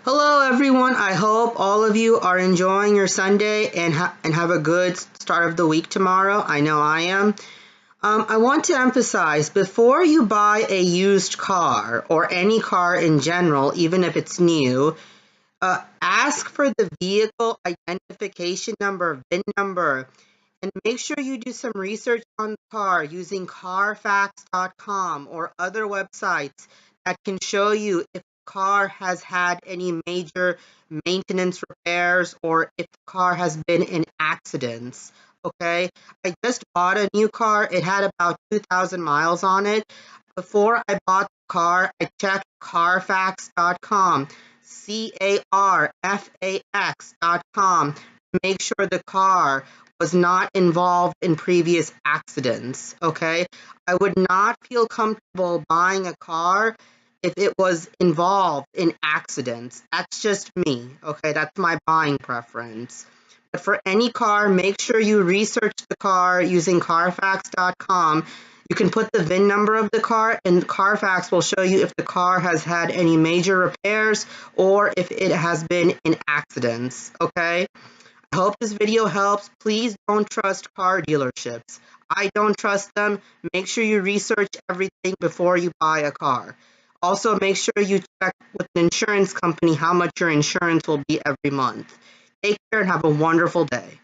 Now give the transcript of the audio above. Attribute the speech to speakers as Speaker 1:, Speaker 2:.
Speaker 1: Hello, everyone. I hope all of you are enjoying your Sunday and have a good start of the week tomorrow. I know I am. I want to emphasize before you buy a used car or any car in general, even if it's new, ask for the vehicle identification number, VIN number, and make sure you do some research on the car using Carfax.com or other websites that can show you if the car has had any major maintenance repairs or if the car has been in accidents. Okay, I just bought a new car. It had about 2,000 miles on it. Before I bought the car, I checked Carfax.com, Carfax.com, to make sure the car was not involved in previous accidents, okay? I would not feel comfortable buying a car if it was involved in accidents. That's just me, okay? That's my buying preference. But for any car, make sure you research the car using Carfax.com. You can put the VIN number of the car, and Carfax will show you if the car has had any major repairs or if it has been in accidents, okay? I hope this video helps. Please don't trust car dealerships. I don't trust them. Make sure you research everything before you buy a car. Also, make sure you check with an insurance company how much your insurance will be every month. Take care and have a wonderful day.